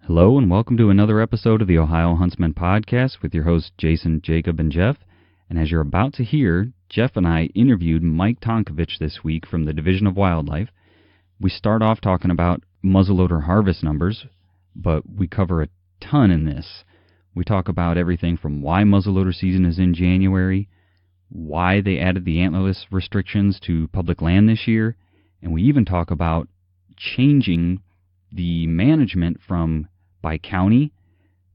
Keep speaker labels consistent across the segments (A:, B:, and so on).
A: Hello and welcome to another episode of the Ohio Huntsman Podcast with your hosts Jason, Jacob, and Jeff. And as you're about to hear, Jeff and I interviewed Mike Tonkavich this week from the Division of Wildlife. We start off talking about muzzleloader harvest numbers, but we cover a ton in this. We talk about everything from why muzzleloader season is in January, why they added the antlerless restrictions to public land this year, and we even talk about changing the management from by county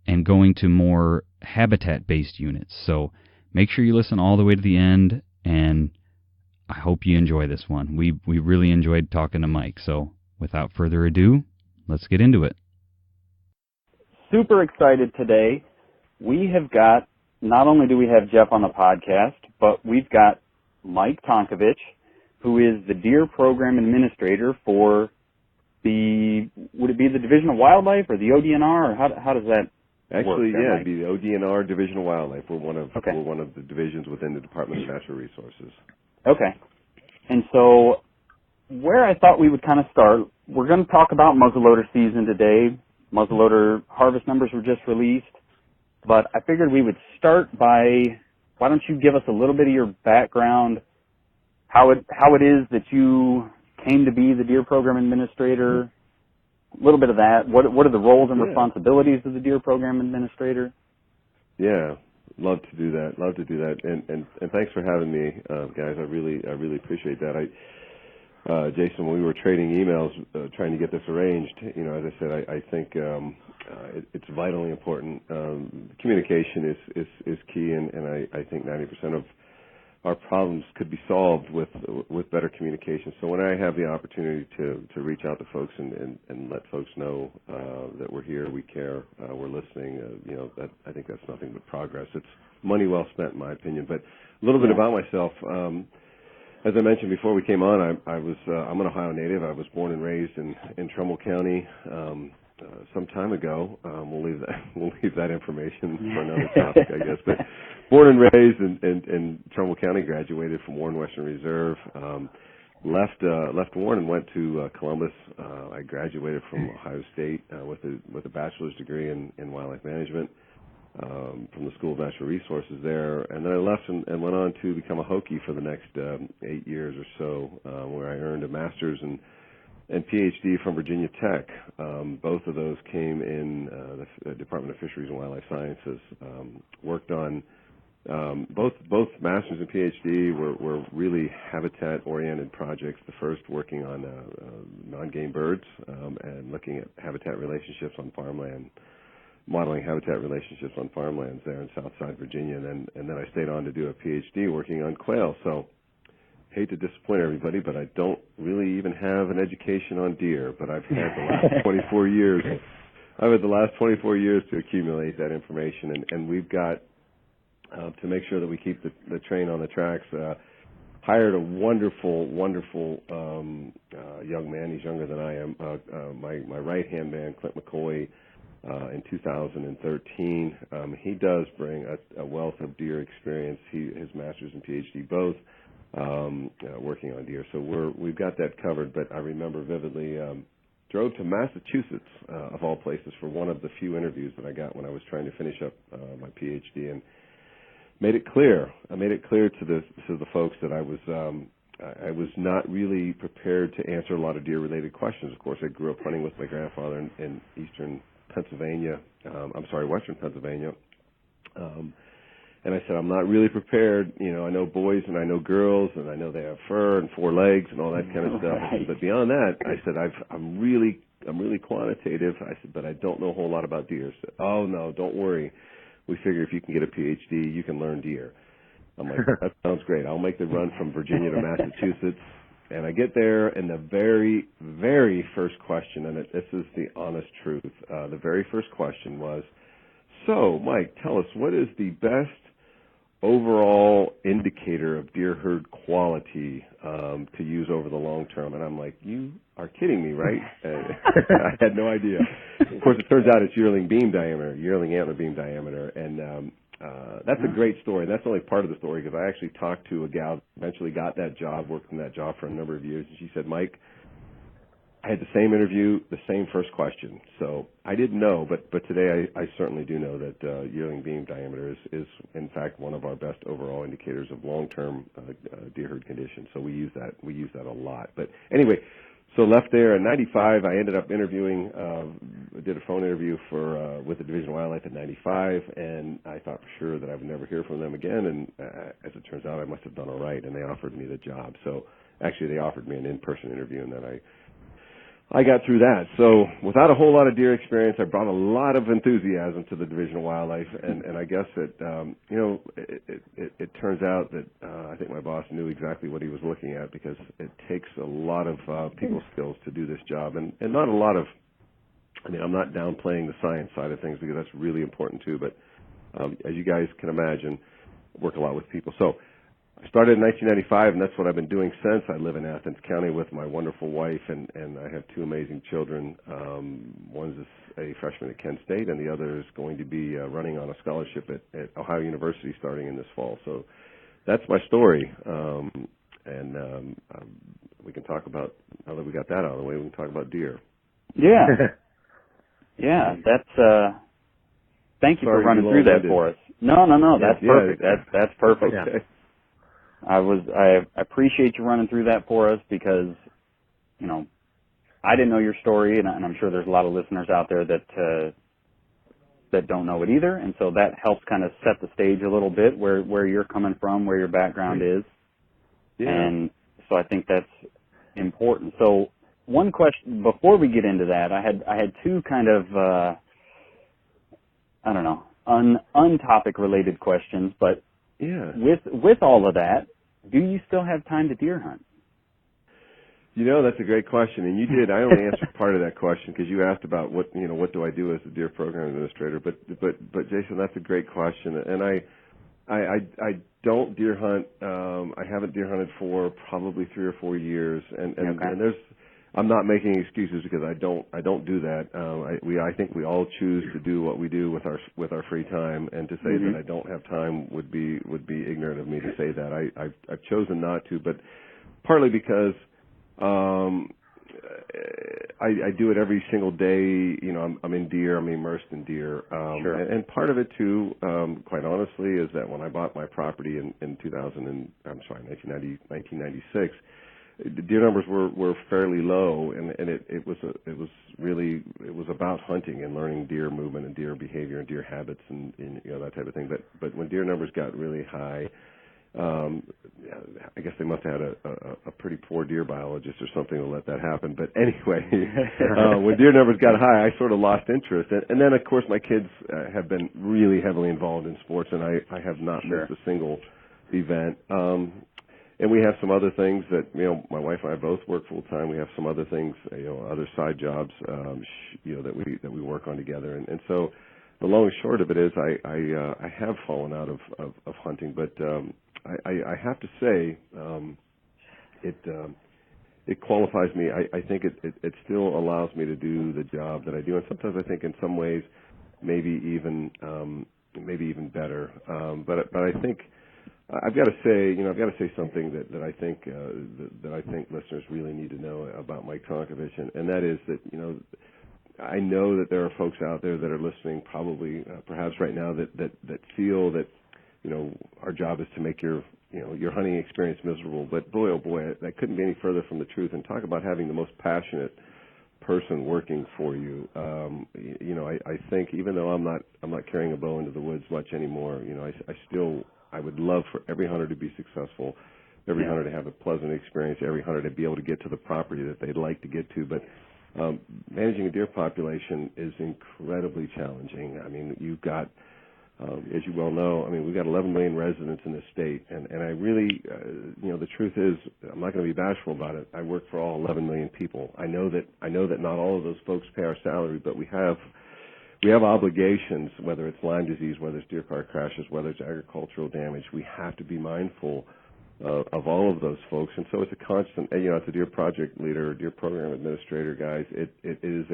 A: and going to more habitat-based units. So make sure you listen all the way to the end, and I hope you enjoy this one. We really enjoyed talking to Mike. So without further ado, let's get into it.
B: Super excited today. We have got, not only do we have Jeff on the podcast, but we've got Mike Tonkavich, who is the Deer Program Administrator for would it be the Division of Wildlife or the ODNR, or how does that
C: Actually,
B: work?
C: It'd be the ODNR Division of Wildlife. We're one of the divisions within the Department of Natural Resources.
B: Okay. And so where I thought we would kind of start, we're going to talk about muzzleloader season today. Muzzleloader harvest numbers were just released, but I figured we would start by, why don't you give us a little bit of your background, how it is that you came to be the Deer Program Administrator, a little bit of that. What are the roles and responsibilities of the Deer Program Administrator?
C: Yeah, love to do that. And thanks for having me, guys. I really appreciate that. Jason, when we were trading emails trying to get this arranged, as I said, I think it's vitally important. Communication is key, and I think 90% of our problems could be solved with better communication. So when I have the opportunity to reach out to folks and let folks know that we're here, we care, we're listening, that I think that's nothing but progress. It's money well spent, in my opinion. But a little bit about myself. As I mentioned before we came on, I'm an Ohio native. I was born and raised in Trumbull County. Some time ago, we'll leave that information for another topic, I guess. But born and raised in Trumbull County, graduated from Warren Western Reserve, left Warren and went to Columbus. I graduated from Ohio State with a bachelor's degree in wildlife management from the School of Natural Resources there, and then I left and went on to become a Hokie for the next 8 years or so, where I earned a master's and PhD from Virginia Tech. Both of those came in the Department of Fisheries and Wildlife Sciences. Worked on both master's and PhD were really habitat-oriented projects. The first working on non-game birds and looking at habitat relationships on farmland, modeling habitat relationships on farmlands there in Southside Virginia, and then I stayed on to do a PhD working on quail. So hate to disappoint everybody, but I don't really even have an education on deer, but I've had the last 24 years. I've had the last 24 years to accumulate that information, and we've got, to make sure that we keep the train on the tracks, hired a wonderful young man. He's younger than I am. My right-hand man, Clint McCoy, in 2013. He does bring a wealth of deer experience. His master's and PhD both. Working on deer, so we've got that covered. But I remember vividly, drove to Massachusetts, of all places, for one of the few interviews that I got when I was trying to finish up my PhD, and made it clear. I made it clear to the folks that I was not really prepared to answer a lot of deer-related questions. Of course, I grew up hunting with my grandfather in western Pennsylvania. And I said, I'm not really prepared. I know boys and I know girls and I know they have fur and 4 legs and all that kind of stuff.
B: Right.
C: But beyond that, I said, I'm really quantitative. I said, but I don't know a whole lot about deer. I said, oh no, don't worry. We figure if you can get a PhD, you can learn deer. I'm like, that sounds great. I'll make the run from Virginia to Massachusetts. And I get there, and the very, very first question, and this is the honest truth, the very first question was, so, Mike, tell us, what is the best overall indicator of deer herd quality to use over the long term? And I'm like, you are kidding me, right? I had no idea. Of course, it turns out it's yearling antler beam diameter, and that's a great story. That's only part of the story, because I actually talked to a gal who eventually got that job, worked in that job for a number of years, and she said, Mike, I had the same interview, the same first question. So I didn't know, but today I certainly do know that yearling beam diameter is in fact one of our best overall indicators of long-term deer herd condition. So we use that a lot. But anyway, so left there in '95. I ended up interviewing, did a phone interview with the Division of Wildlife at '95, and I thought for sure that I would never hear from them again. And as it turns out, I must have done all right, and they offered me the job. So actually, they offered me an in-person interview, and then I got through that. So without a whole lot of deer experience, I brought a lot of enthusiasm to the Division of Wildlife, and I guess that it turns out that I think my boss knew exactly what he was looking at, because it takes a lot of people skills to do this job, and not a lot of. I mean, I'm not downplaying the science side of things, because that's really important too. But as you guys can imagine, I work a lot with people. So I started in 1995, and that's what I've been doing since. I live in Athens County with my wonderful wife, and I have two amazing children. One's a freshman at Kent State, and the other is going to be running on a scholarship at Ohio University starting in this fall. So that's my story. We can talk about, now that we got that out of the way, we can talk about deer.
B: Yeah. Yeah, that's, thank you for running through that for us. No, that's perfect. That's perfect.
C: Okay.
B: I appreciate you running through that for us, because, I didn't know your story, and I'm sure there's a lot of listeners out there that don't know it either, and so that helps kind of set the stage a little bit where you're coming from, where your background is.
C: Yeah.
B: And so I think that's important. So one question before we get into that, I had two kind of untopic related questions, but
C: yeah.
B: With all of that, do you still have time to deer hunt?
C: That's a great question, and you did. I only answered part of that question, because you asked about what do I do as a deer program administrator. But Jason, that's a great question, and I don't deer hunt. I haven't deer hunted for probably 3 or 4 years, and I'm not making excuses, because I don't do that. I think we all choose to do what we do with our free time, and to say that I don't have time would be ignorant of me to say that. I've chosen not to, but partly because I do it every single day. I'm in deer. I'm immersed in deer.
B: Sure.
C: And part of it too, quite honestly, is that when I bought my property in 1996. The deer numbers were fairly low, and it was about hunting and learning deer movement and deer behavior and deer habits and that type of thing. But when deer numbers got really high, I guess they must have had a pretty poor deer biologist or something to let that happen. But anyway, when deer numbers got high, I sort of lost interest. And then, of course, my kids have been really heavily involved in sports, and I have not missed a single event. And we have some other things that, my wife and I both work full time. We have some other things, other side jobs, that we work on together. And so the long and short of it is I have fallen out of hunting, but I have to say it qualifies me. I think it still allows me to do the job that I do, and sometimes I think in some ways maybe even better. But I think I've got to say something that I think listeners really need to know about Mike Tonkavich, and that is that I know that there are folks out there that are listening, probably perhaps right now, that feel that our job is to make your hunting experience miserable. But boy, oh boy, that couldn't be any further from the truth. And talk about having the most passionate person working for you. I think even though I'm not carrying a bow into the woods much anymore, I would love for every hunter to be successful, every hunter to have a pleasant experience, every hunter to be able to get to the property that they'd like to get to. But managing a deer population is incredibly challenging. I mean, you've got, as you well know, we've got 11 million residents in this state, and I really, the truth is, I'm not going to be bashful about it. I work for all 11 million people. I know that not all of those folks pay our salary, but we have obligations, whether it's Lyme disease, whether it's deer car crashes, whether it's agricultural damage. We have to be mindful of all of those folks, and so it's a constant. As a deer project leader, deer program administrator, guys, it is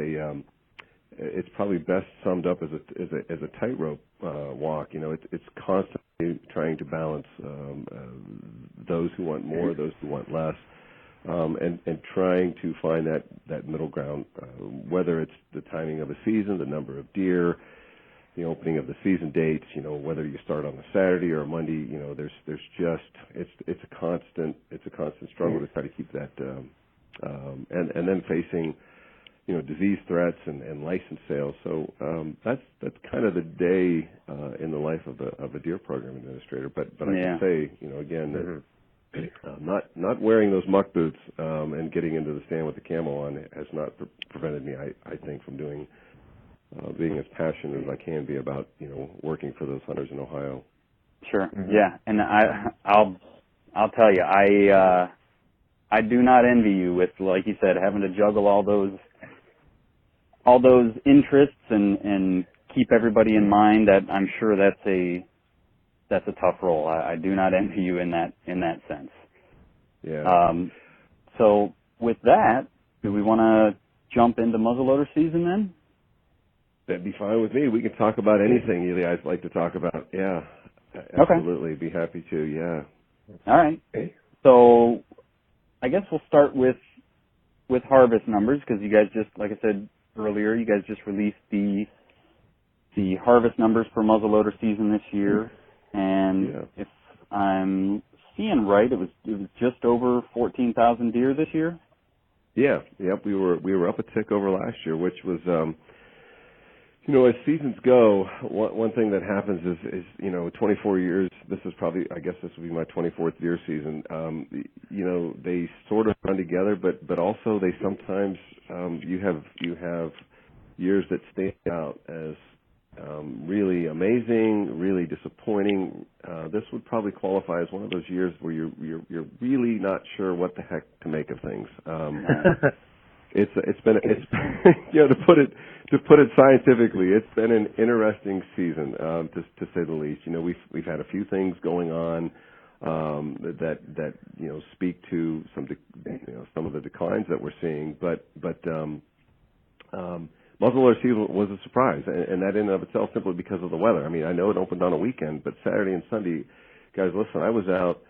C: it's probably best summed up as a tightrope walk. It's constantly trying to balance those who want more, those who want less. and trying to find that middle ground, whether it's the timing of a season, the number of deer, the opening of the season dates, whether you start on a Saturday or a Monday, there's just it's a constant struggle to try to keep that, and then facing disease threats and license sales. So that's kind of the day in the life of a deer program administrator. But I can say, again, that not wearing those muck boots and getting into the stand with the camo on has not prevented me, I think, from being as passionate as I can be about working for those hunters in Ohio.
B: Sure. Yeah, and I'll tell you, I do not envy you with, like you said, having to juggle all those interests and keep everybody in mind. That I'm sure that's a tough role. I do not envy you in that sense.
C: Yeah.
B: So with that, do we want to jump into muzzleloader season then?
C: That'd be fine with me. We can talk about anything you guys like to talk about. Yeah. Absolutely.
B: Okay.
C: Be happy to. Yeah.
B: All right. So I guess we'll start with harvest numbers, because you guys just, like I said earlier, you guys just released the harvest numbers for muzzleloader season this year, and if I'm seeing right, it was just over 14,000 deer this year.
C: Yeah. Yep. We were up a tick over last year, which was as seasons go, one thing that happens is 24 years. This is probably, I guess this will be my 24th deer season. They sort of run together, but also they sometimes you have years that stand out as really amazing, really disappointing. This would probably qualify as one of those years where you're really not sure what the heck to make of things. It's been to put it scientifically, it's been an interesting season, to say the least. We've had a few things going on that speak to some of the declines that we're seeing, but muzzleloader season was a surprise, and that in and of itself simply because of the weather. I mean, I know it opened on a weekend, but Saturday and Sunday, guys, listen, I was out.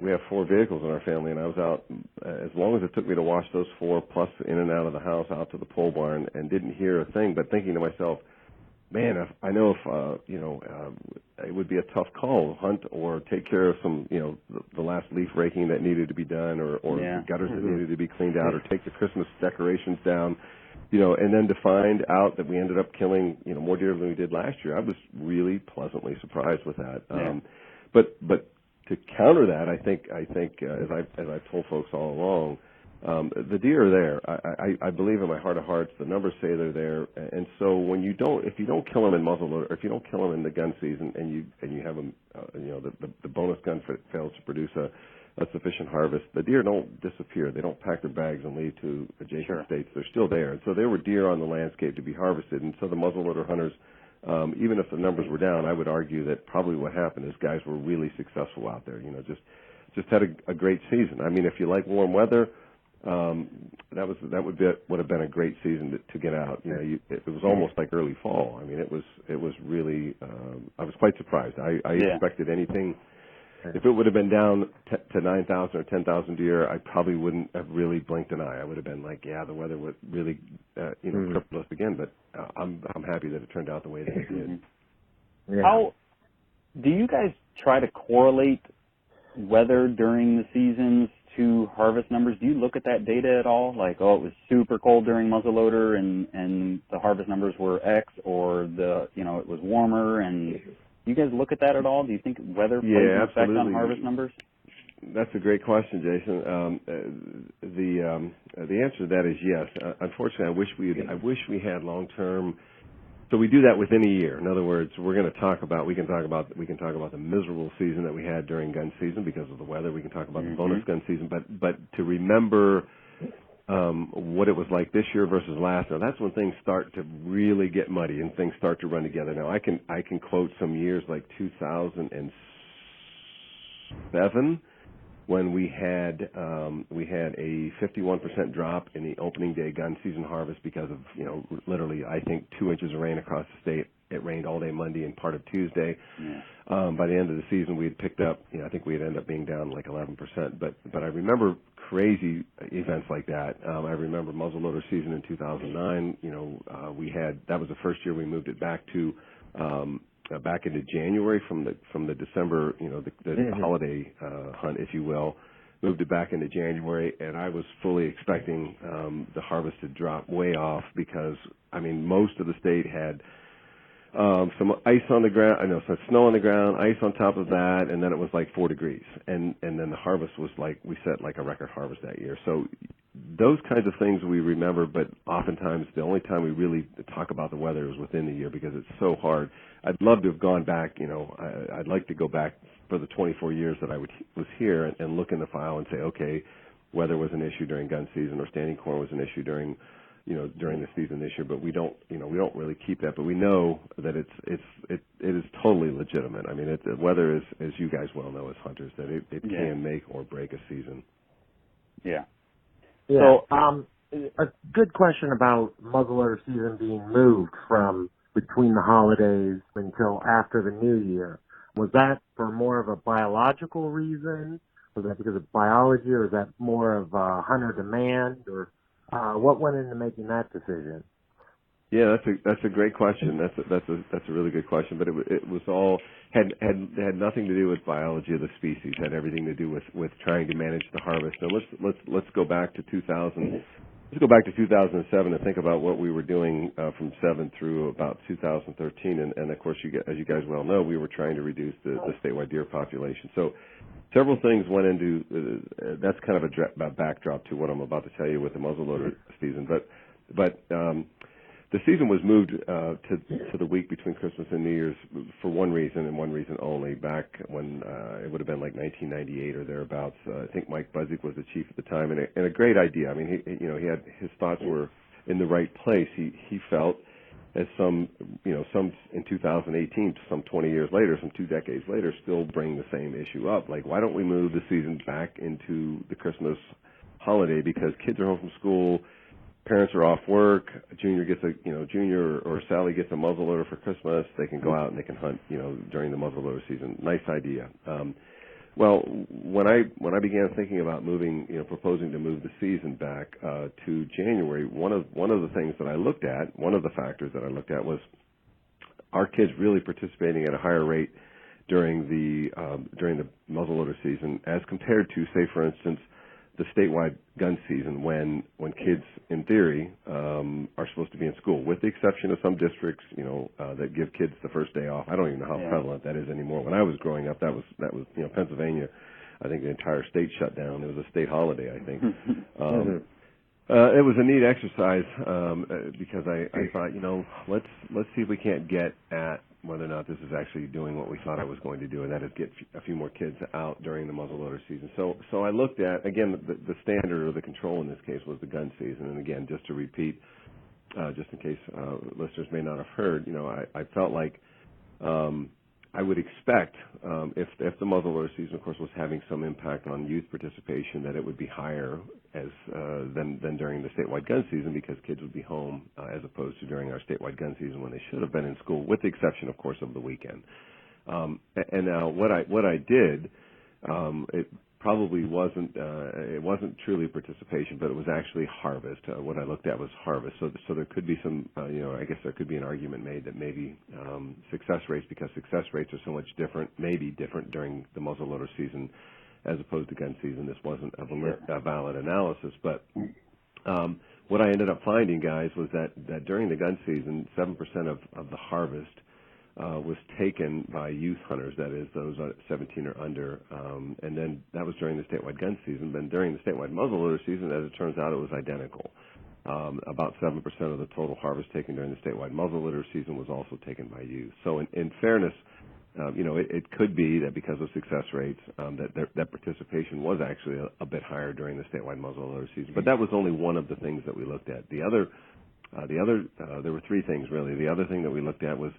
C: We have 4 vehicles in our family, and I was out as long as it took me to wash those 4, plus in and out of the house, out to the pole barn, and didn't hear a thing, but thinking to myself, man, it would be a tough call, hunt or take care of some, the last leaf raking that needed to be done, or gutters that needed to be cleaned out, or take the Christmas decorations down, and then to find out that we ended up killing, more deer than we did last year. I was really pleasantly surprised with that. But to counter that, I think as I've told folks all along, the deer are there. I believe in my heart of hearts the numbers say they're there, and so if you don't kill them in muzzleloader, or if you don't kill them in the gun season, and you have them, the bonus gun fails to produce a sufficient harvest, the deer don't disappear. They don't pack their bags and leave to adjacent states. They're still there, and so there were deer on the landscape to be harvested, and so the muzzleloader hunters. Even if the numbers were down, I would argue that probably what happened is guys were really successful out there. Just had a great season. I mean, if you like warm weather, that would have been a great season to get out. It was almost like early fall. I mean, it was really. I was quite surprised. I expected anything. If it would have been down to 9,000 or 10,000 deer, I probably wouldn't have really blinked an eye. I would have been like, the weather would really, cripple us again. But I'm happy that it turned out the way that it did.
B: Yeah. How do you guys try to correlate weather during the seasons to harvest numbers? Do you look at that data at all? Like, it was super cold during muzzleloader and the harvest numbers were X, or it was warmer and. Do you guys look at that at all? Do you think weather plays an effect on harvest numbers?
C: That's a great question, Jason. The answer to that is yes. Unfortunately, I wish we had long-term. So we do that within a year. In other words, we can talk about the miserable season that we had during gun season because of the weather. We can talk about the bonus gun season, but to remember what it was like this year versus last. Now that's when things start to really get muddy and things start to run together. Now I can quote some years like 2007 when we had a 51% drop in the opening day gun season harvest because of literally I think 2 inches of rain across the state it rained all day Monday and part of Tuesday.
B: Yeah.
C: By the end of the season, we had picked up, I think we had ended up being down like 11%. But I remember crazy events like that. I remember muzzleloader season in 2009. That was the first year we moved it back to back into January from the December, the holiday hunt, if you will. Moved it back into January, and I was fully expecting the harvest to drop way off because, most of the state had some ice on the ground. Some snow on the ground, ice on top of that, and then it was like 4 degrees. And then the harvest was we set like a record harvest that year. So those kinds of things we remember, but oftentimes the only time we really talk about the weather is within the year because it's so hard. I'd love to have gone back, I'd like to go back for the 24 years that I was here and look in the file and say, okay, weather was an issue during gun season or standing corn was an issue during the season this year, but we don't really keep that. But we know that it is totally legitimate. The weather is, as you guys well know as hunters, that it can make or break a season.
B: Yeah.
D: Yeah. So, a good question about muzzleloader season being moved from between the holidays until after the new year. Was that for more of a biological reason? Was that because of biology, or is that more of hunter demand, or what went into making that decision?
C: Yeah, that's a great question. That's a really good question. But it was all had nothing to do with biology of the species. Had everything to do with trying to manage the harvest. And let's go back to 2000. Let's go back to 2007 and think about what we were doing from 7 through about 2013. And of course, as you guys well know, we were trying to reduce the statewide deer population. So several things went into that's kind of a backdrop to what I'm about to tell you with the muzzleloader season. But the season was moved to the week between Christmas and New Year's for one reason and one reason only. Back when it would have been like 1998 or thereabouts, I think Mike Buzzik was the chief at the time, and a great idea. He had his thoughts were in the right place. He felt, as some in 2018, some 20 years later, some 2 decades later, still bring the same issue up. Like, why don't we move the season back into the Christmas holiday? Because kids are home from school. Parents are off work. Junior or Sally gets a muzzleloader for Christmas. They can go out and they can hunt, during the muzzleloader season. Nice idea. Well, when I began thinking about proposing to move the season back to January, one of the things that I looked at, one of the factors that I looked at was, are kids really participating at a higher rate during the muzzleloader season as compared to, say, for instance, the statewide gun season when kids, in theory, are supposed to be in school, with the exception of some districts, that give kids the first day off. I don't even know how prevalent that is anymore. When I was growing up, that was Pennsylvania. I think the entire state shut down. It was a state holiday, I think. It was a neat exercise because I thought, let's see if we can't get at whether or not this is actually doing what we thought it was going to do, and that is get a few more kids out during the muzzleloader season. So I looked at, again, the standard or the control in this case was the gun season. And again, just to repeat, just in case listeners may not have heard, I felt like I would expect if the muzzleloader season, of course, was having some impact on youth participation, that it would be higher than during the statewide gun season, because kids would be home as opposed to during our statewide gun season when they should have been in school, with the exception, of course, of the weekend. And now what I did, it probably wasn't truly participation, but it was actually harvest. What I looked at was harvest. So there could be some, I guess there could be an argument made that maybe success rates, because success rates are so much different, maybe different during the muzzleloader season as opposed to gun season. This wasn't a valid analysis, but what I ended up finding, guys, was that during the gun season, 7% of the harvest was taken by youth hunters, that is, those 17 or under, and then that was during the statewide gun season. But during the statewide muzzleloader season, as it turns out, it was identical. About 7% of the total harvest taken during the statewide muzzleloader season was also taken by youth. So in fairness, it could be that because of success rates, that participation was actually a bit higher during the statewide muzzleloader season. But that was only one of the things that we looked at. There were three things really. The other thing that we looked at was,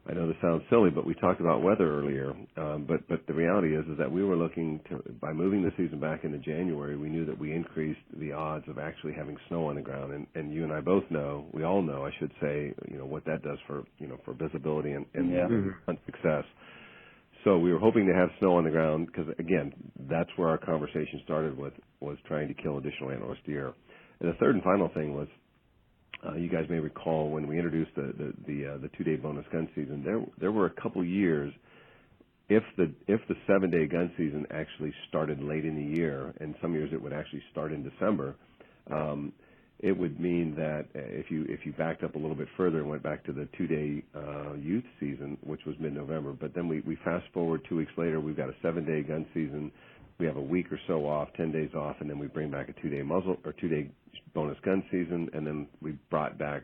C: I know this sounds silly, but we talked about weather earlier. But the reality is that we were looking to, by moving the season back into January, we knew that we increased the odds of actually having snow on the ground. And you and I both know, we all know, I should say, what that does for visibility and hunt success. So we were hoping to have snow on the ground because, again, that's where our conversation started with, was trying to kill additional antlerless deer. And the third and final thing was, you guys may recall when we introduced the 2-day bonus gun season, there were a couple years, if the 7-day gun season actually started late in the year, and some years it would actually start in December, it would mean that if you backed up a little bit further and went back to the 2-day youth season, which was mid-November, but then we fast forward 2 weeks later, we've got a 7-day gun season. We have a week or so off, 10 days off, and then we bring back a 2-day muzzle or 2-day bonus gun season, and then we brought back,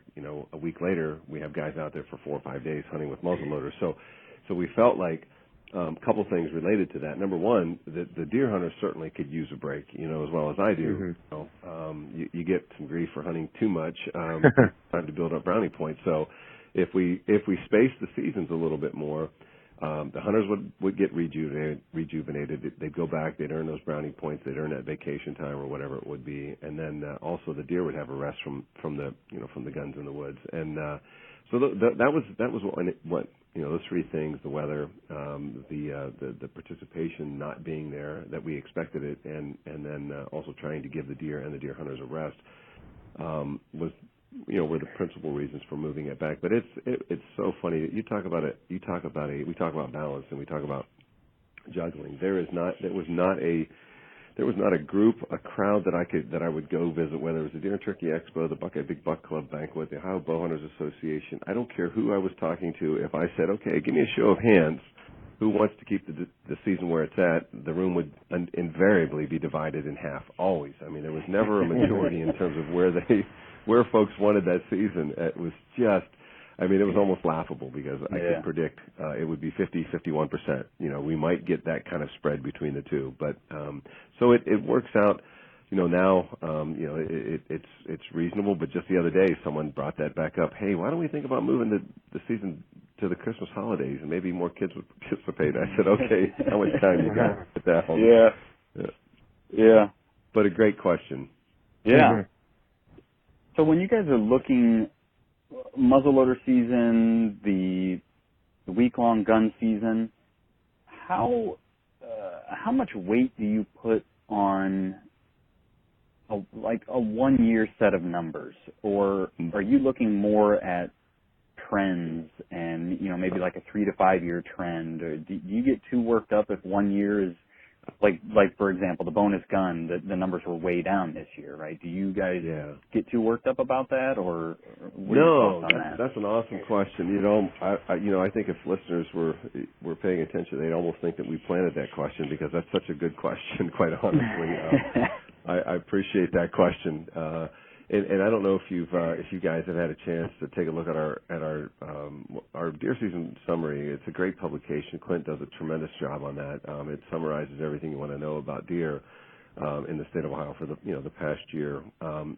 C: a week later, we have guys out there for 4 or 5 days hunting with muzzleloaders. So we felt like a couple things related to that. Number one, the deer hunters certainly could use a break, as well as I do. You get some grief for hunting too much, time to build up brownie points. So if we space the seasons a little bit more, the hunters would get rejuvenated. They'd go back. They'd earn those brownie points. They'd earn that vacation time or whatever it would be. And then also the deer would have a rest from the guns in the woods. And so that was what those three things: the weather, the participation not being there that we expected it, and then also trying to give the deer and the deer hunters a rest were the principal reasons for moving it back. But it's so funny that we talk about balance and we talk about juggling. There was not a group, a crowd that I would go visit, whether it was the Deer and Turkey Expo, the Big Buck Club banquet, the Ohio Bowhunters Association. I don't care who I was talking to. If I said, okay, give me a show of hands, who wants to keep the season where it's at, the room would invariably be divided in half, always. I mean, there was never a majority in terms of where folks wanted that season. It was just, it was almost laughable because I could predict it would be 50-51%. We might get that kind of spread between the two. But so it works out. Now it's reasonable. But just the other day, someone brought that back up. Hey, why don't we think about moving the season to the Christmas holidays and maybe more kids would participate? I said, okay, how much time you got at that? Yeah. But a great question.
B: Yeah. So when you guys are looking muzzleloader season, the week-long gun season, how much weight do you put on a 1-year set of numbers, or are you looking more at trends and maybe like a 3 to 5 year trend? Or do you get too worked up if 1 year is like for example the bonus gun, the numbers were way down this year, right? Do you guys get too worked up about that, or what are your thoughts on that?
C: That's an awesome question. I think if listeners were paying attention, they'd almost think that we planted that question because that's such a good question. Quite honestly, I appreciate that question. And I don't know if you guys have had a chance to take a look at our deer season summary. It's a great publication. Clint does a tremendous job on that. It summarizes everything you want to know about deer in the state of Ohio for the past year.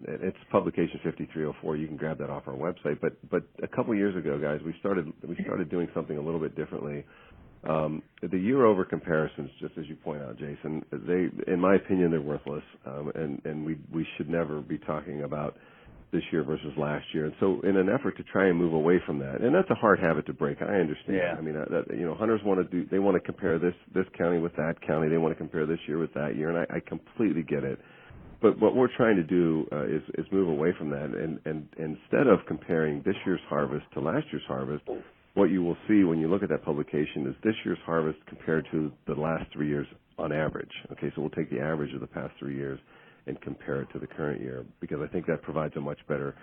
C: It's publication 5304. You can grab that off our website. But a couple years ago, guys, we started doing something a little bit differently. The year-over comparisons, just as you point out, Jason, in my opinion, they're worthless, and we should never be talking about this year versus last year. And so, in an effort to try and move away from that, and that's a hard habit to break, I understand. Yeah. Hunters want to compare this county with that county. They want to compare this year with that year, and I completely get it. But what we're trying to do is move away from that, and instead of comparing this year's harvest to last year's harvest, what you will see when you look at that publication is this year's harvest compared to the last 3 years on average. Okay, so we'll take the average of the past 3 years and compare it to the current year, because I think that provides a much better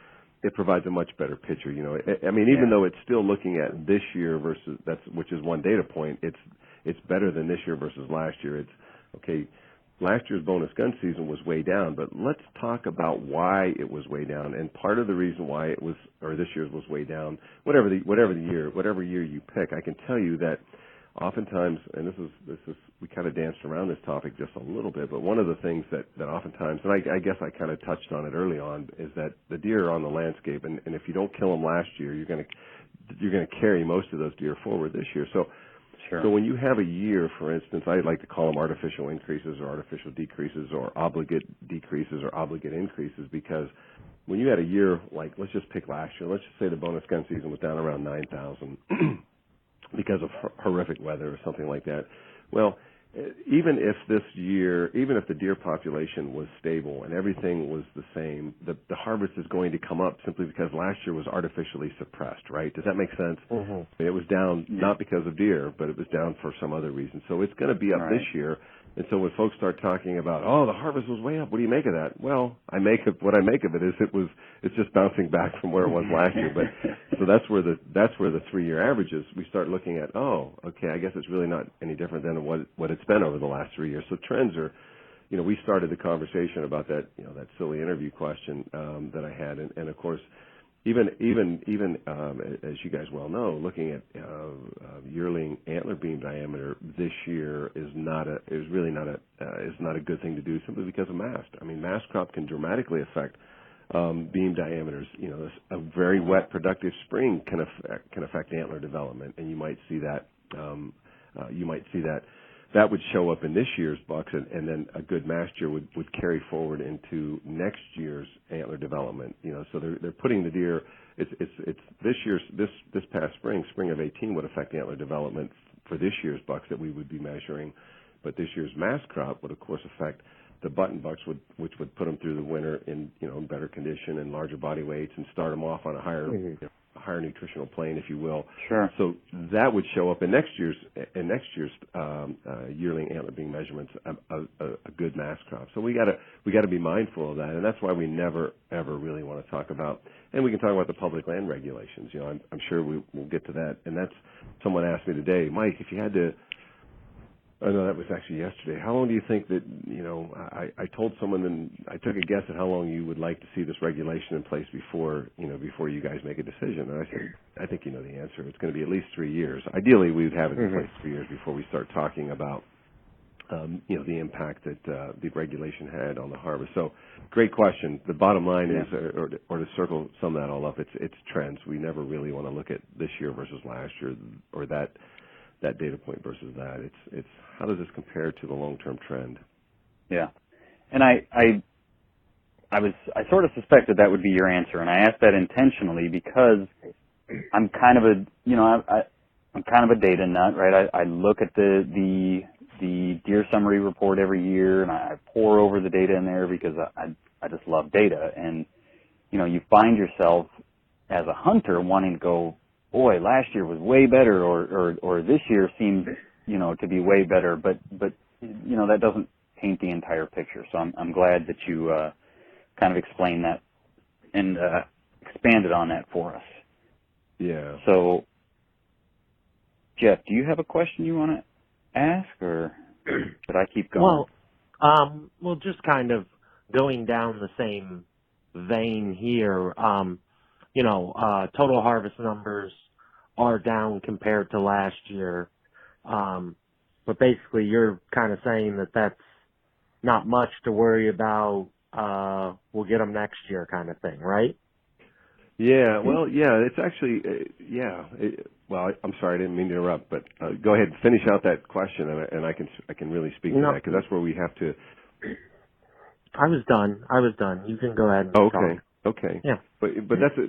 C: picture. Even though it's still looking at this year versus which is one data point, it's better than this year versus last year. It's okay. Last year's bonus gun season was way down, but let's talk about why it was way down. And part of the reason why it was, or this year's was way down, whatever year you pick, I can tell you that oftentimes, and this is we kind of danced around this topic just a little bit, but one of the things that oftentimes, and I guess I kind of touched on it early on, is that the deer are on the landscape, and if you don't kill them last year, you're going to carry most of those deer forward this year. So
B: Sure.
C: so when you have a year, for instance, I like to call them artificial increases or artificial decreases or obligate decreases or obligate increases, because when you had a year like, let's just pick last year, let's just say the bonus gun season was down around 9,000 because of horrific weather or something like that. Well, even if this year, even if the deer population was stable and everything was the same, the harvest is going to come up simply because last year was artificially suppressed, right? Does that make sense?
D: Mm-hmm.
C: It was down not because of deer, but it was down for some other reason. So it's going to be up
B: Right.
C: this year. And so when folks start talking about, oh, the harvest was way up, what do you make of that? Well, what I make of it is it's just bouncing back from where it was last year. But so that's where the 3-year average is. We start looking at, oh, okay, I guess it's really not any different than what it's been over the last 3 years. So trends are, we started the conversation about that, that silly interview question that I had, and of course, even as you guys well know, looking at yearling antler beam diameter this year is really not a good thing to do, simply because of mast. I mean, mast crop can dramatically affect beam diameters. A very wet, productive spring can affect antler development, and you might see that. That would show up in this year's bucks, and then a good mast year would carry forward into next year's antler development. So they're putting the deer. It's this past spring of 18 would affect antler development for this year's bucks that we would be measuring, but this year's mast crop would of course affect the button bucks, which would put them through the winter in better condition and larger body weights and start them off on a higher a higher nutritional plane, if you will.
B: Sure.
C: So that would show up in next year's yearling antler beam measurements, a good mast crop. So we got to be mindful of that, and that's why we never ever really want to talk about. And we can talk about the public land regulations. I'm sure we'll get to that. And that's, someone asked me today, Mike, if you had to. Oh, no, that was actually yesterday. How long do you think that, I told someone, and I took a guess at how long you would like to see this regulation in place before you guys make a decision. And I said, I think you know the answer. It's going to be at least 3 years. Ideally, we would have it in place 3 years before we start talking about, the impact that the regulation had on the harvest. So, great question. The bottom line is, or to circle some of that all up, it's trends. We never really want to look at this year versus last year, or that data point versus that. It's how does this compare to the long-term trend?
B: Yeah, and I sort of suspected that would be your answer, and I asked that intentionally because I'm kind of I'm kind of a data nut, right? I look at the deer summary report every year, and I pore over the data in there because I just love data, and you find yourself as a hunter wanting to go, boy, last year was way better, or this year seems, to be way better, but that doesn't paint the entire picture. So I'm glad that you kind of explained that and expanded on that for us.
C: Yeah.
B: So, Jeff, do you have a question you want to ask, or should I keep going?
D: Well, just kind of going down the same vein here. Total harvest numbers are down compared to last year. But basically you're kind of saying that that's not much to worry about. We'll get them next year kind of thing, right?
C: Yeah, well, yeah, it's actually, I'm sorry, I didn't mean to interrupt, but go ahead, finish out that question, and I can really speak to that, because that's where we have to.
B: I was done. You can go ahead and talk.
C: Okay.
B: Yeah.
C: But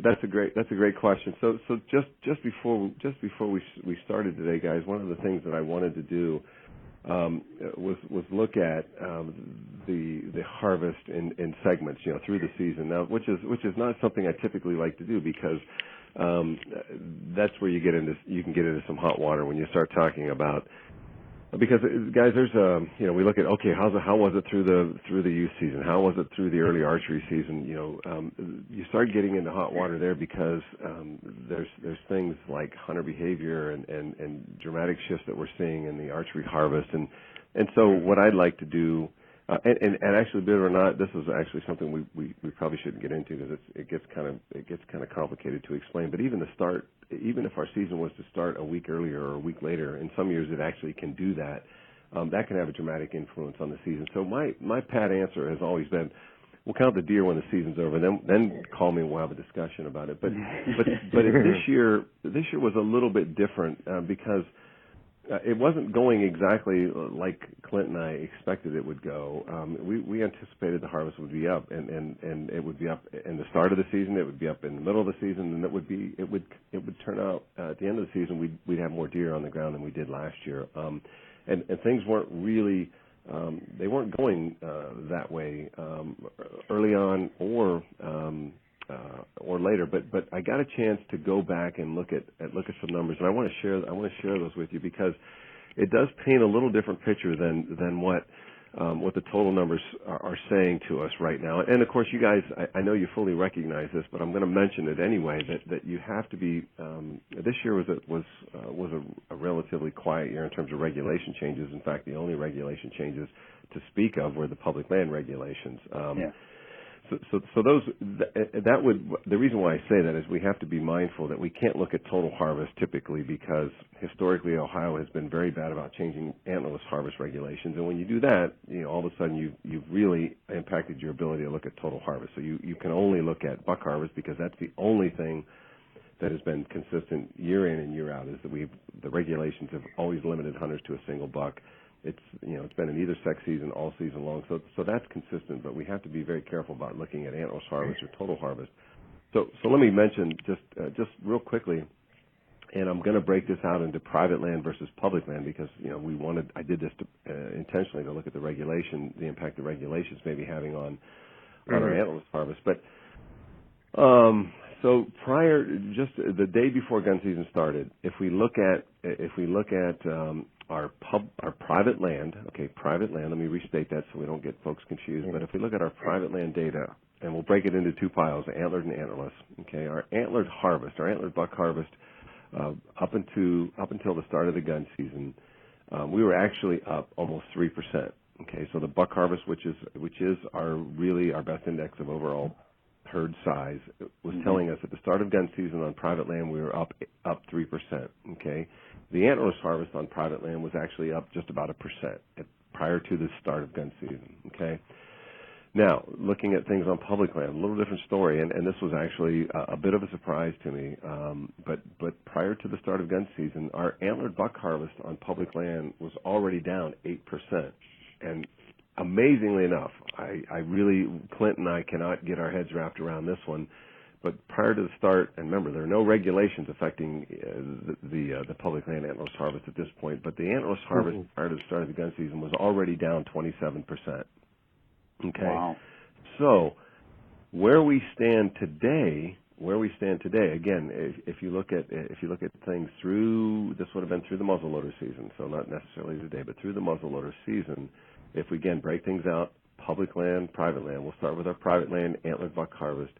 C: that's a great question. So just before we started today, guys, one of the things that I wanted to do was look at the harvest in segments, through the season. Now, which is not something I typically like to do, because that's where you can get into some hot water when you start talking about. Because guys, there's we look at, okay, how was it through the youth season? How was it through the early archery season? You start getting into hot water there, because there's things like hunter behavior and dramatic shifts that we're seeing in the archery harvest, and so what I'd like to do, and actually, believe it or not, this is actually something we probably shouldn't get into, because it gets kind of complicated to explain. But even if our season was to start a week earlier or a week later, in some years it actually can do that. That can have a dramatic influence on the season. So my pat answer has always been, we'll count the deer when the season's over. Then call me and we'll have a discussion about it. But this year was a little bit different because it wasn't going exactly like Clint and I expected it would go. We anticipated the harvest would be up, and it would be up in the start of the season. It would be up in the middle of the season, and it would turn out at the end of the season we'd have more deer on the ground than we did last year. And things weren't really they weren't going that way early on or later. But I got a chance to go back and look at some numbers, and I want to share those with you because it does paint a little different picture than what the total numbers are saying to us right now. And of course, you guys, I know you fully recognize this, but I'm going to mention it anyway. That you have to be. This year was a relatively quiet year in terms of regulation changes. In fact, the only regulation changes to speak of were the public land regulations. So those that would the reason why I say that is we have to be mindful that we can't look at total harvest typically because historically Ohio has been very bad about changing antlerless harvest regulations, and when you do that, all of a sudden you've really impacted your ability to look at total harvest. So you can only look at buck harvest because that's the only thing that has been consistent year in and year out is that the regulations have always limited hunters to a single buck. It's been an either sex season all season long, so that's consistent. But we have to be very careful about looking at antlerless harvest or total harvest. So let me mention just real quickly, and I'm going to break this out into private land versus public land because I did this intentionally to look at the impact the regulations may be having on our antlerless harvest. But so just the day before gun season started, if we look at our private land, let me restate that so we don't get folks confused. But if we look at our private land data, and we'll break it into two piles, antlered and antlerless. Okay, our antlered buck harvest, up until the start of the gun season, we were actually up almost 3%. Okay, so the buck harvest, which is our best index of overall herd size, was telling us at the start of gun season on private land we were up 3%. Okay. The antlerless harvest on private land was actually up just about 1% prior to the start of gun season. Okay. Now, looking at things on public land, a little different story, and this was actually a bit of a surprise to me. But prior to the start of gun season, our antlered buck harvest on public land was already down 8%. And amazingly enough, Clint and I cannot get our heads wrapped around this one. But prior to the start, and remember, there are no regulations affecting the public land antlerless harvest at this point, but the antlerless harvest prior to the start of the gun season was already down 27%. Okay. Wow. So where we stand today, again, if you look at things through, this would have been through the muzzleloader season, so not necessarily today, but through the muzzleloader season. If we again break things out, public land, private land, we'll start with our private land antlered buck harvest.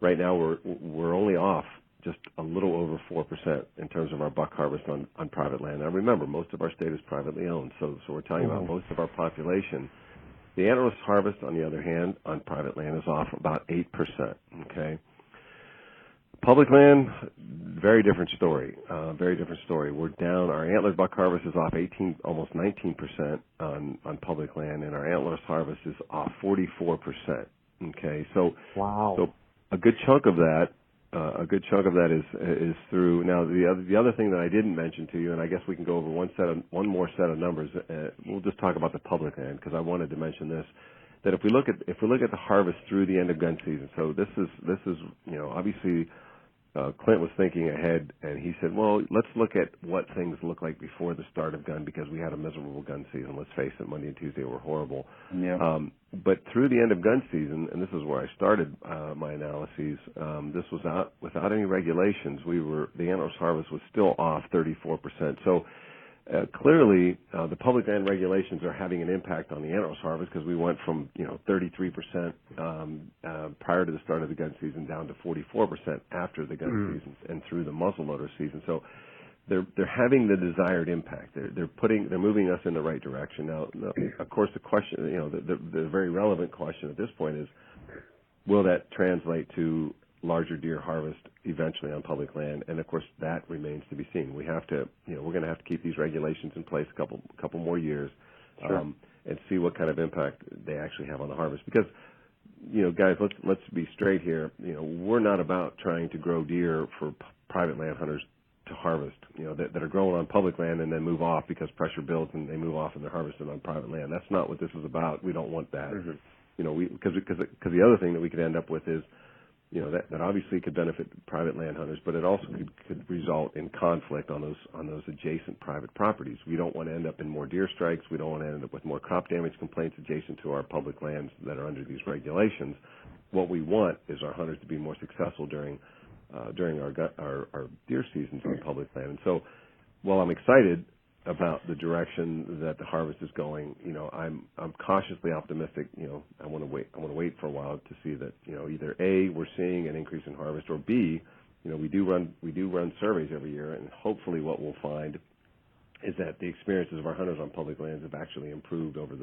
C: Right now, we're only off just a little over 4% in terms of our buck harvest on private land. Now, remember, most of our state is privately owned, so we're talking about most of our population. The antlerless harvest, on the other hand, on private land is off about 8%. Okay. Public land, very different story. We're down. Our antlered buck harvest is off almost 19% on public land, and our antlerless harvest is off 44%. Okay. So a good chunk of that is through. Now, the other thing that I didn't mention to you, and I guess we can go over one more set of numbers. We'll just talk about the public land because I wanted to mention this. That if we look at the harvest through the end of gun season, so this is obviously. Clint was thinking ahead, and he said, well, let's look at what things look like before the start of gun because we had a miserable gun season. Let's face it, Monday and Tuesday were horrible. Yeah. But through the end of gun season, and this is where I started my analyses, this was out without any regulations. The antlerless harvest was still off 34%. So clearly, the public land regulations are having an impact on the antlerless harvest because we went from 33% prior to the start of the gun season down to 44% after the gun season and through the muzzleloader season. So they're having the desired impact. They're moving us in the right direction. Now, of course, the question, the very relevant question at this point is, will that translate to larger deer harvest eventually on public land? And of course, that remains to be seen. We have to, we're going to have to keep these regulations in place a couple more years, and see what kind of impact they actually have on the harvest. Because guys, let's be straight here. We're not about trying to grow deer for private land hunters to harvest, that are growing on public land and then move off because pressure builds and they move off and they're harvested on private land. That's not what this is about. We don't want that. Because the other thing that we could end up with is, that obviously could benefit private land hunters, but it also could result in conflict on those adjacent private properties. We don't want to end up in more deer strikes. We don't want to end up with more crop damage complaints adjacent to our public lands that are under these regulations. What we want is our hunters to be more successful during our deer seasons on public land. And so, while I'm excited about the direction that the harvest is going, I'm cautiously optimistic. I want to wait for a while to see that, either A, we're seeing an increase in harvest, or B, we do run surveys every year, and hopefully what we'll find is that the experiences of our hunters on public lands have actually improved over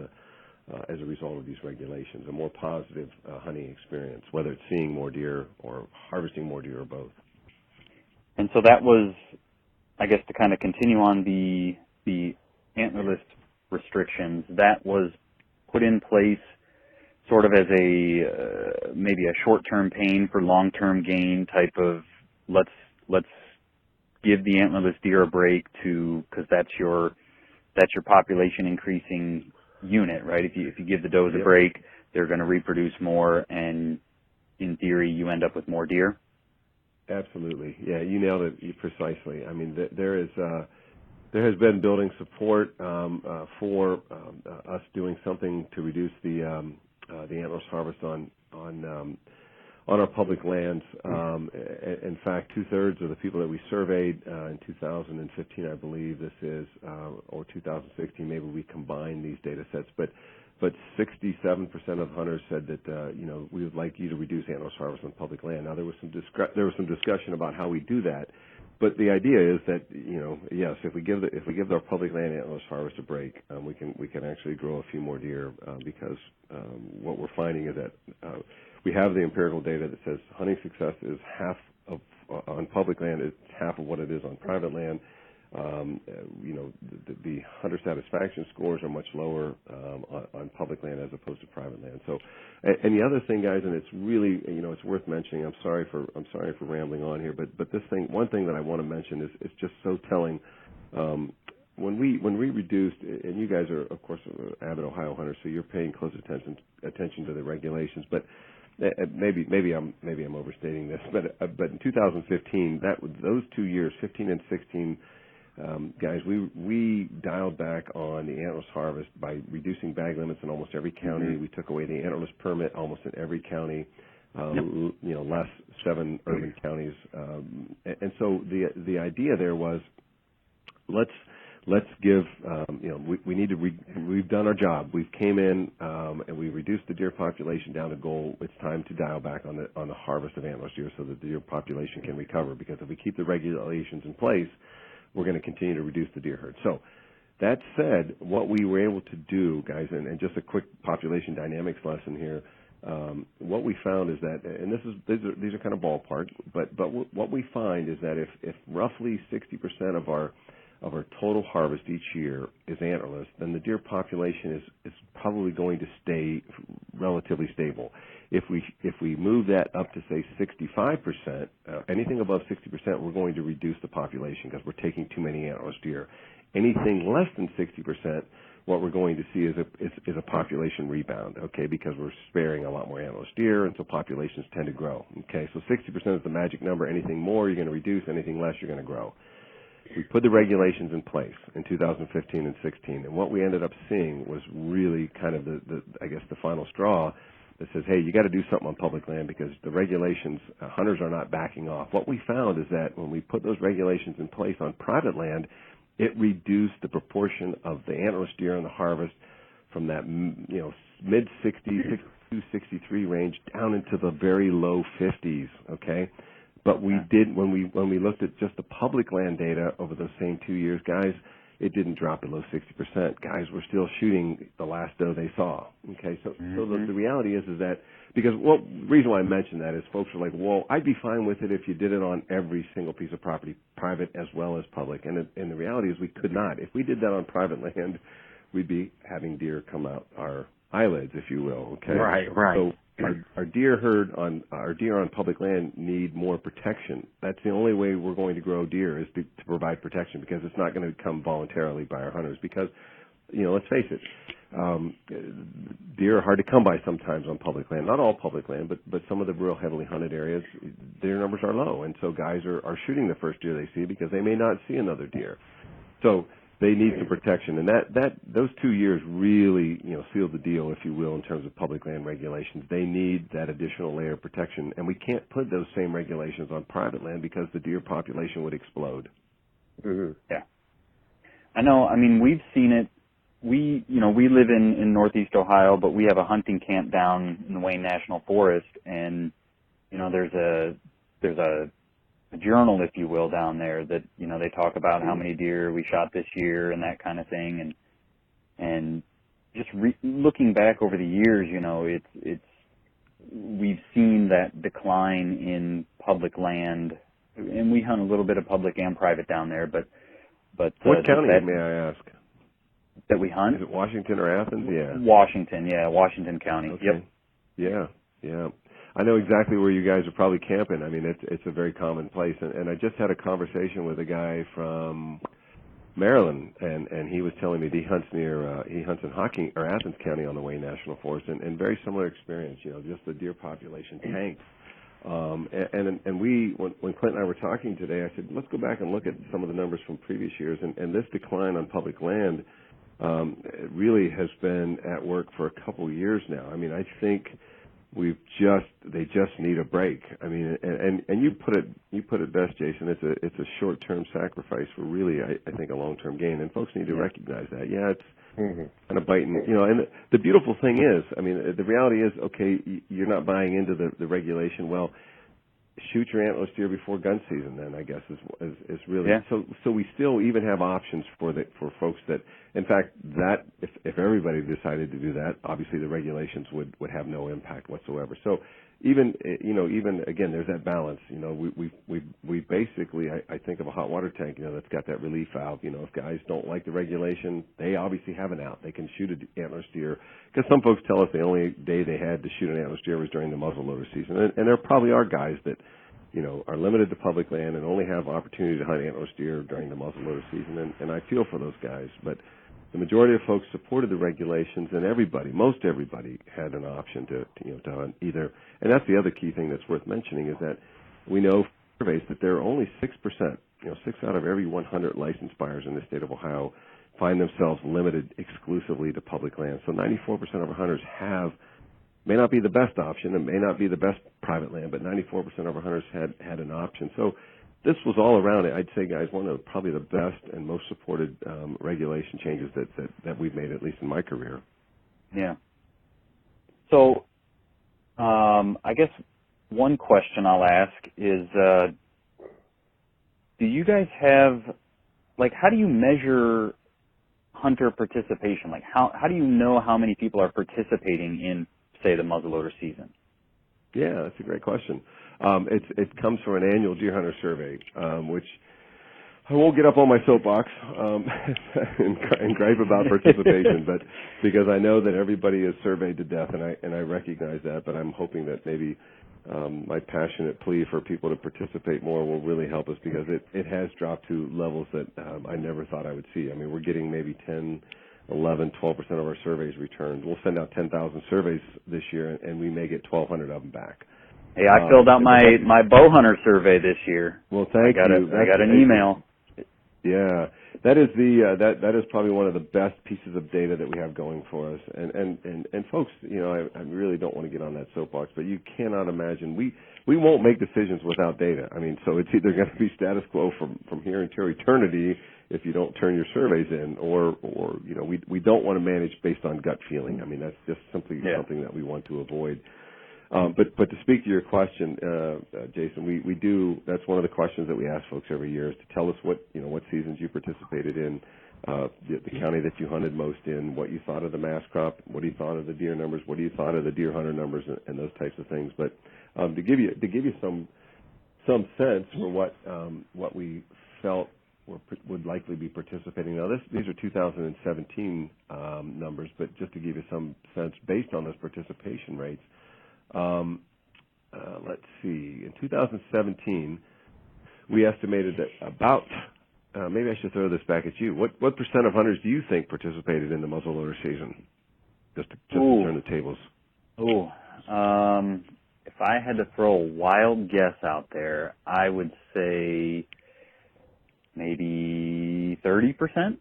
C: as a result of these regulations, a more positive hunting experience, whether it's seeing more deer or harvesting more deer or both.
B: And so that was, I guess, to kind of continue on the antlerless restrictions, that was put in place sort of as maybe a short-term pain for long-term gain type of let's give the antlerless deer a break because that's your population increasing unit, right? If you give the does a break, they're going to reproduce more, and in theory, you end up with more deer.
C: Absolutely, yeah, you nailed it precisely. I mean, there has been building support for us doing something to reduce the antlerless harvest on our public lands. In fact, 2/3 of the people that we surveyed in 2015, I believe this is, or 2016, maybe we combined these data sets, but 67% of hunters said that we would like you to reduce antlerless harvest on public land. Now there was some discussion about how we do that, but the idea is that yes, if we give our public land antlerless harvest a break, we can actually grow a few more deer because what we're finding is that we have the empirical data that says hunting success is on public land is half of what it is on private land. The hunter satisfaction scores are much lower on public land as opposed to private land. So, and the other thing, guys, and it's really it's worth mentioning. I'm sorry for rambling on here, but one thing that I want to mention is just so telling. When we reduced, and you guys are of course avid Ohio hunters, so you're paying close attention to the regulations, but. Maybe I'm overstating this, but in 2015, those 2 years, 15 and 16, guys, we dialed back on the antlerless harvest by reducing bag limits in almost every county. We took away the antlerless permit almost in every county. Less 7 urban counties, and so the idea there was let's give, we've done our job. We've came in and we reduced the deer population down to goal. It's time to dial back on the harvest of antlerless deer so that the deer population can recover, because if we keep the regulations in place, we're going to continue to reduce the deer herd. So that said, what we were able to do, guys, and just a quick population dynamics lesson here, what we found is that, and these are kind of ballpark, but what we find is that if roughly 60% of our total harvest each year is antlerless, then the deer population is probably going to stay relatively stable. If we move that up to say 65%, anything above 60%, we're going to reduce the population because we're taking too many antlerless deer. Anything less than 60%, what we're going to see is a population rebound, okay, because we're sparing a lot more antlerless deer, and so populations tend to grow, okay. So 60% is the magic number. Anything more, you're going to reduce. Anything less, you're going to grow. We put the regulations in place in 2015 and 16, and what we ended up seeing was really kind of the final straw that says, hey, you got to do something on public land because the regulations, hunters are not backing off. What we found is that when we put those regulations in place on private land, it reduced the proportion of the antlerless deer in the harvest from that mid 60s, 62, 63 range down into the very low 50s, okay? But we did, when we looked at just the public land data over those same 2 years, guys, it didn't drop below 60%. Guys were still shooting the last doe they saw. Okay, so the reality is that, because the reason why I mention that is folks are like, well, I'd be fine with it if you did it on every single piece of property, private as well as public. And the reality is we could not. If we did that on private land, we'd be having deer come out our eyelids, if you will. Okay.
D: Right.
C: So our deer on public land need more protection. That's the only way we're going to grow deer is to provide protection, because it's not going to come voluntarily by our hunters. Because, let's face it, deer are hard to come by sometimes on public land. Not all public land, but some of the real heavily hunted areas, deer numbers are low, and so guys are shooting the first deer they see because they may not see another deer. So they need some protection, and those 2 years really, sealed the deal, if you will, in terms of public land regulations. They need that additional layer of protection, and we can't put those same regulations on private land because the deer population would explode.
B: Mm-hmm. Yeah, I know. I mean, we've seen it. We live in Northeast Ohio, but we have a hunting camp down in the Wayne National Forest, and there's a journal, if you will, down there that they talk about how many deer we shot this year and that kind of thing, and just looking back over the years, we've seen that decline in public land, and we hunt a little bit of public and private down there, but
C: what county, may I ask?
B: That we hunt?
C: Is it Washington or Athens? Yeah.
B: Washington County.
C: Okay. Yep. Yeah. I know exactly where you guys are probably camping. I mean, it's a very common place. And I just had a conversation with a guy from Maryland, and he was telling me that he hunts in Athens County on the Wayne National Forest, and very similar experience. Just the deer population tanked. And when Clint and I were talking today, I said, let's go back and look at some of the numbers from previous years, and this decline on public land it really has been at work for a couple of years now. I mean, I think they just need a break. I mean, and you put it best, Jason. It's a short-term sacrifice for really, I think, a long-term gain, and folks need to recognize that. Yeah, it's kind of biting, And the beautiful thing is, I mean, the reality is, okay, you're not buying into the regulation. Well, shoot your antlerless deer before gun season, then, I guess is really so we still even have options for folks that, in fact, that if everybody decided to do that, obviously the regulations would have no impact whatsoever. So even again, there's that balance. We basically, I think of a hot water tank, that's got that relief valve. If guys don't like the regulation, they obviously have an out. They can shoot an antlerless deer, because some folks tell us the only day they had to shoot an antlerless deer was during the muzzleloader season, and there probably are guys that are limited to public land and only have opportunity to hunt antlerless deer during the muzzleloader season, and I feel for those guys. But the majority of folks supported the regulations, and most everybody had an option to hunt either. And that's the other key thing that's worth mentioning, is that we know from surveys that there are only 6%, 6 out of every 100 licensed buyers in the state of Ohio find themselves limited exclusively to public land. So 94% of our hunters may not be the best option, and may not be the best private land, but 94% of our hunters had an option. So this was all around it, I'd say, guys, one of probably the best and most supported regulation changes that we've made, at least in my career.
B: Yeah. So I guess one question I'll ask is, do you guys have, how do you measure hunter participation? How do you know how many people are participating in, say, the muzzleloader season?
C: Yeah, that's a great question. It comes from an annual deer hunter survey, which I won't get up on my soapbox and gripe about participation, but because I know that everybody is surveyed to death, and I recognize that. But I'm hoping that maybe my passionate plea for people to participate more will really help us, because it has dropped to levels that I never thought I would see. I mean, we're getting maybe 10, 11, 12% of our surveys returned. We'll send out 10,000 surveys this year, and we may get 1,200 of them back.
B: Hey, I filled out my bow hunter survey this year.
C: Well, thank you.
B: I got an email.
C: Yeah, that is that is probably one of the best pieces of data that we have going for us. And folks, I really don't want to get on that soapbox, but you cannot imagine we won't make decisions without data. I mean, so it's either going to be status quo from here until eternity if you don't turn your surveys in, or we don't want to manage based on gut feeling. I mean, that's just simply something that we want to avoid. But to speak to your question, Jason, we do. That's one of the questions that we ask folks every year, is to tell us what seasons you participated in, the county that you hunted most in, what you thought of the mass crop, what you thought of the deer numbers, what you thought of the deer hunter numbers, and those types of things. But to give you some sense for what we felt would likely actually be participating. Now, these are 2017 numbers, but just to give you some sense, based on those participation rates, let's see. In 2017, we estimated that about, maybe I should throw this back at you. What percent of hunters do you think participated in the muzzleloader season? Just to turn the tables.
B: Ooh. If I had to throw a wild guess out there, I would say maybe 30%.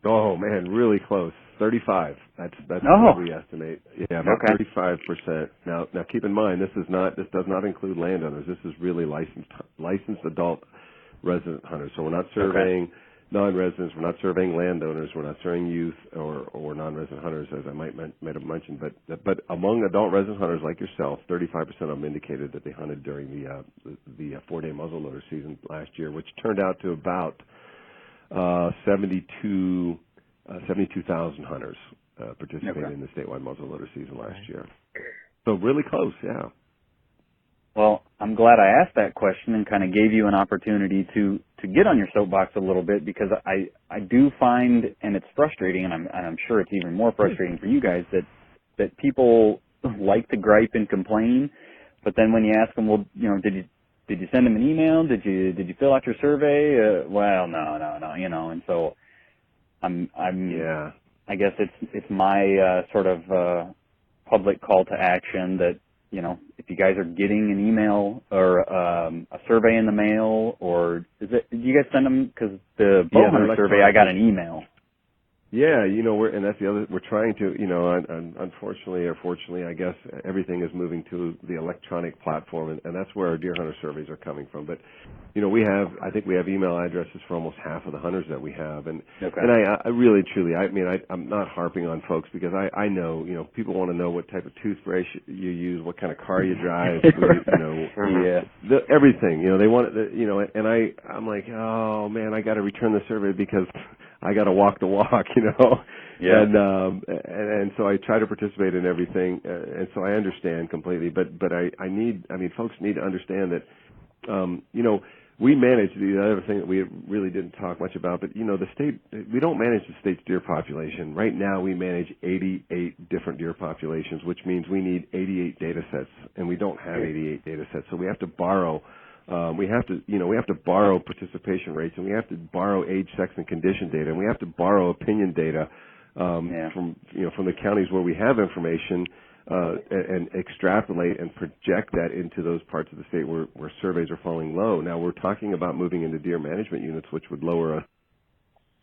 C: Oh man, really close. 35. That's what we estimate. Yeah, about 35%. Now keep in mind this does not include landowners. This is really licensed adult resident hunters. So we're not surveying non-residents, we're not surveying landowners, we're not surveying youth or non-resident hunters, as I might have mentioned. But among adult resident hunters like yourself, 35% of them indicated that they hunted during the 4-day muzzleloader season last year, which turned out to about 72,000 hunters participated in the statewide muzzleloader season last year. So really close, yeah.
B: Well, I'm glad I asked that question and kind of gave you an opportunity to get on your soapbox a little bit, because I do find, and it's frustrating, and I'm sure it's even more frustrating for you guys, that people like to gripe and complain, but then when you ask them, well, did you send them an email? Did you fill out your survey? Well, no, and so I guess it's my sort of public call to action that, if you guys are getting an email or a survey in the mail, or did you guys send them? Because the bow hunter survey, I got an email.
C: Yeah, and that's the other. We're trying to, unfortunately or fortunately, I guess everything is moving to the electronic platform, and that's where our deer hunter surveys are coming from. But, I think we have email addresses for almost half of the hunters that we have, and I really, truly, I'm not harping on folks, because I know, people want to know what type of toothbrush you use, what kind of car you drive, everything. They want it, and I'm like, oh man, I got to return the survey because I got to walk the walk,
B: Yeah.
C: And so I try to participate in everything, and so I understand completely. But folks need to understand that, we manage the other thing that we really didn't talk much about. But the state, we don't manage the state's deer population. Right now, we manage 88 different deer populations, which means we need 88 data sets, and we don't have 88 data sets. So we have to borrow. We have to borrow participation rates, and we have to borrow age, sex, and condition data, and we have to borrow opinion data from the counties where we have information, and extrapolate and project that into those parts of the state where surveys are falling low. Now we're talking about moving into deer management units, which would lower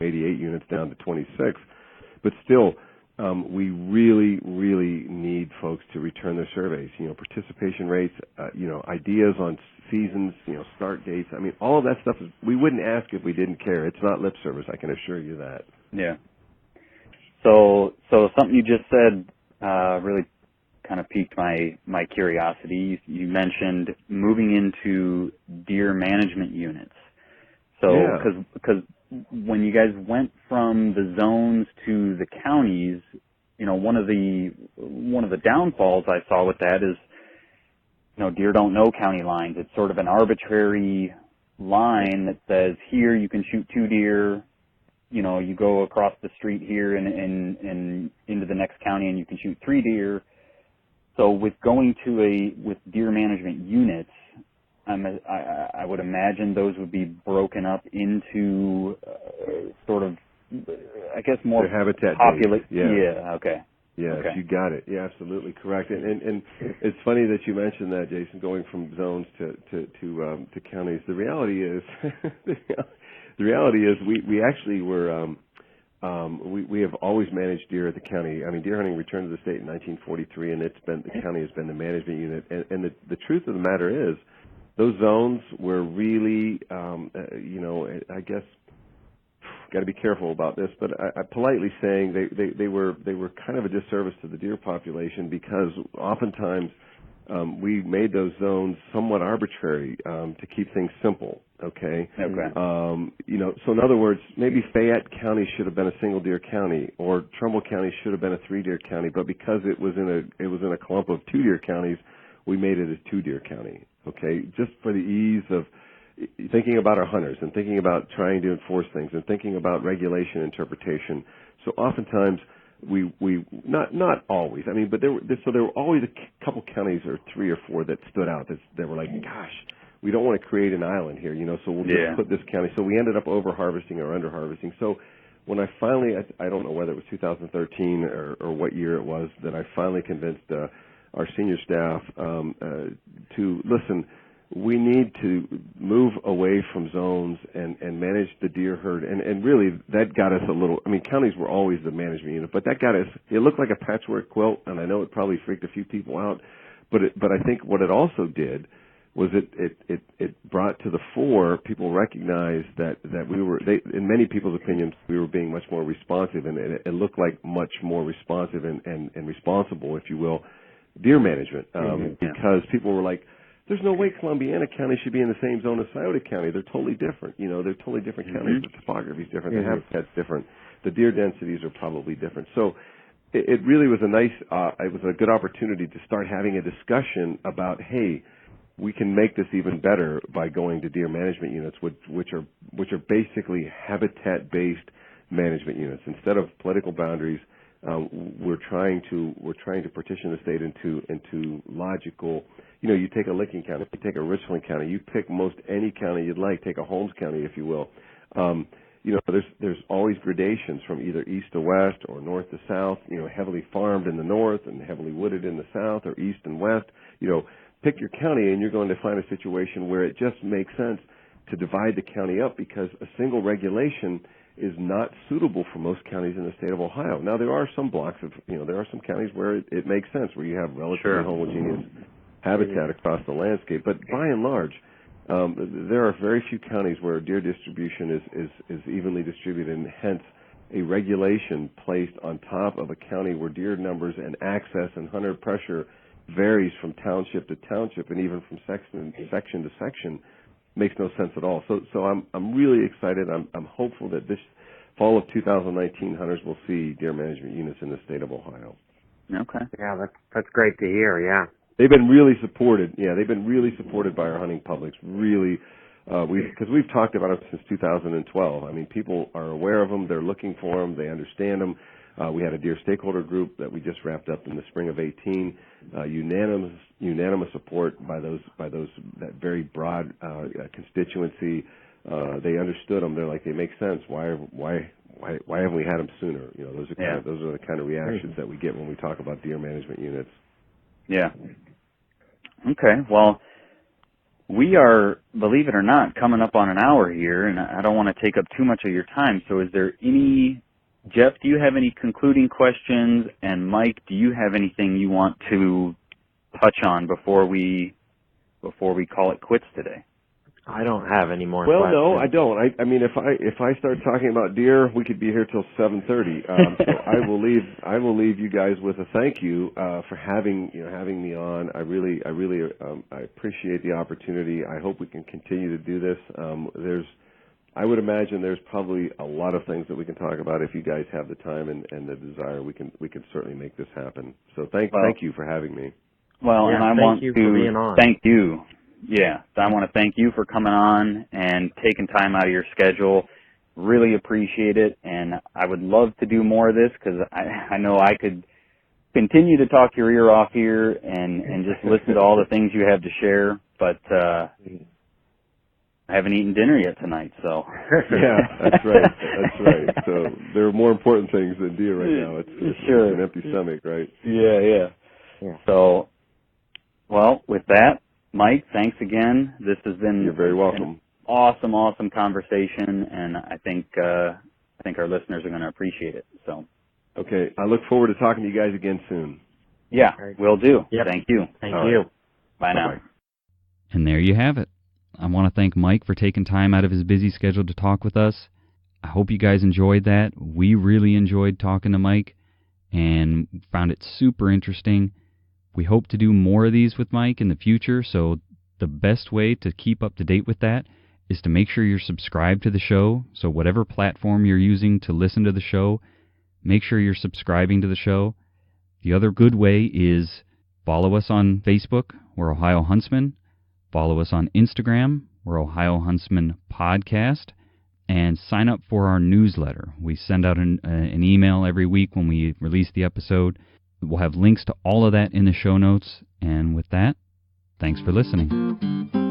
C: 88 units down to 26, but still. We really, really need folks to return their surveys. Participation rates, ideas on seasons, start dates. All of that stuff we wouldn't ask if we didn't care. It's not lip service, I can assure you that.
B: Yeah. So something you just said really kind of piqued my curiosity. You mentioned moving into deer management units. So, because when you guys went from the zones to the counties, one of the downfalls I saw with that is, deer don't know county lines. It's sort of an arbitrary line that says here you can shoot 2 deer. You go across the street here and into the next county and you can shoot 3 deer. So with going with deer management units, I would imagine those would be broken up into sort of, I guess, more
C: habitat
B: populate.
C: Yeah.
B: Okay.
C: Yes,
B: okay.
C: You got it. Yeah, absolutely correct. And it's funny that you mentioned that, Jason, going from zones to counties. The reality is, we actually were. We have always managed deer at the county. Deer hunting returned to the state in 1943, and the county has been the management unit. And the truth of the matter is, those zones were really, I guess, got to be careful about this, but I politely saying they were kind of a disservice to the deer population, because oftentimes we made those zones somewhat arbitrary to keep things simple. Okay. So in other words, maybe Fayette County should have been a single deer county, or Trumbull County should have been a 3 deer county, but because it was in a clump of 2 deer counties, we made it a 2 deer county. Okay, just for the ease of thinking about our hunters and thinking about trying to enforce things and thinking about regulation interpretation. So oftentimes we not always. I mean, but there were always a couple counties or 3 or 4 that stood out that were like, gosh, we don't want to create an island here, so we'll just put this county. So we ended up over harvesting or under harvesting. So when I finally, I don't know whether it was 2013 or what year it was, that I finally convinced our senior staff to listen. We need to move away from zones and manage the deer herd. And really, that got us a little, I mean, counties were always the management unit, but that got us, it looked like a patchwork quilt, and I know it probably freaked a few people out, but I think what it also did was it brought to the fore, people recognized that we were, in many people's opinions, we were being much more responsive, and it looked like much more responsive and responsible, if you will, deer management, because people were like, there's no way Columbiana County should be in the same zone as Scioto County. They're totally different. They're totally different counties. The topography is different. The habitat's different. The deer densities are probably different. So it really was it was a good opportunity to start having a discussion about, hey, we can make this even better by going to deer management units, which are basically habitat-based management units. Instead of political boundaries, we're trying to partition the state into logical. You take a Licking County, you take a Richland County, you pick most any county you'd like, take a Holmes County, if you will. There's always gradations from either east to west or north to south. Heavily farmed in the north and heavily wooded in the south, or east and west. Pick your county, and you're going to find a situation where it just makes sense to divide the county up, because a single regulation is not suitable for most counties in the state of Ohio. Now, there are some blocks of, there are some counties where it makes sense, where you have relatively homogeneous habitat across the landscape. But by and large, there are very few counties where deer distribution is evenly distributed, and hence a regulation placed on top of a county where deer numbers and access and hunter pressure varies from township to township and even from section to section makes no sense at all. So I'm really excited. I'm hopeful that this fall of 2019 hunters will see deer management units in the state of Ohio.
B: Okay.
D: Yeah, that's great to hear. Yeah.
C: They've been really supported. Yeah, they've been really supported by our hunting publics. Really, because we've talked about them since 2012. I mean, people are aware of them. They're looking for them. They understand them. We had a deer stakeholder group that we just wrapped up in the spring of 18. Unanimous support by that very broad constituency. They understood them. They're like, they make sense. Why haven't we had them sooner? Those are the kind of reactions that we get when we talk about deer management units.
B: Yeah. Okay. Well, we are, believe it or not, coming up on an hour here, and I don't want to take up too much of your time. So is there Jeff, do you have any concluding questions? And Mike, do you have anything you want to touch on before we call it quits today?
D: I don't have any more questions.
C: Well, no, I don't. I mean, if I start talking about deer, we could be here till 7:30. So I will leave you guys with a thank you for having me on. I really I appreciate the opportunity. I hope we can continue to do this. I would imagine there's probably a lot of things that we can talk about if you guys have the time and the desire. We can certainly make this happen. So thank you for having me.
B: Well,
D: yeah,
B: and I want to thank you. Yeah, I want to thank you for coming on and taking time out of your schedule. Really appreciate it, and I would love to do more of this, because I know I could continue to talk your ear off here and just listen to all the things you have to share, but I haven't eaten dinner yet tonight, so.
C: Yeah, that's right. So there are more important things than deer right now. It's
B: sure.
C: An empty stomach, right?
B: Yeah. So, well, with that, Mike, thanks again. This has been
C: You're very welcome.
B: An awesome conversation, and I think our listeners are going to appreciate it. So.
C: Okay, I look forward to talking to you guys again soon.
B: Yeah, will do.
D: Yep.
B: Thank you.
D: Thank you.
B: Right. Bye now.
C: Bye-bye.
A: And there you have it. I want to thank Mike for taking time out of his busy schedule to talk with us. I hope you guys enjoyed that. We really enjoyed talking to Mike and found it super interesting. We hope to do more of these with Mike in the future, so the best way to keep up to date with that is to make sure you're subscribed to the show. So whatever platform you're using to listen to the show, make sure you're subscribing to the show. The other good way is follow us on Facebook. We're Ohio Huntsman. Follow us on Instagram. We're Ohio Huntsman Podcast. And sign up for our newsletter. We send out an email every week when we release the episode. We'll have links to all of that in the show notes. And with that, thanks for listening.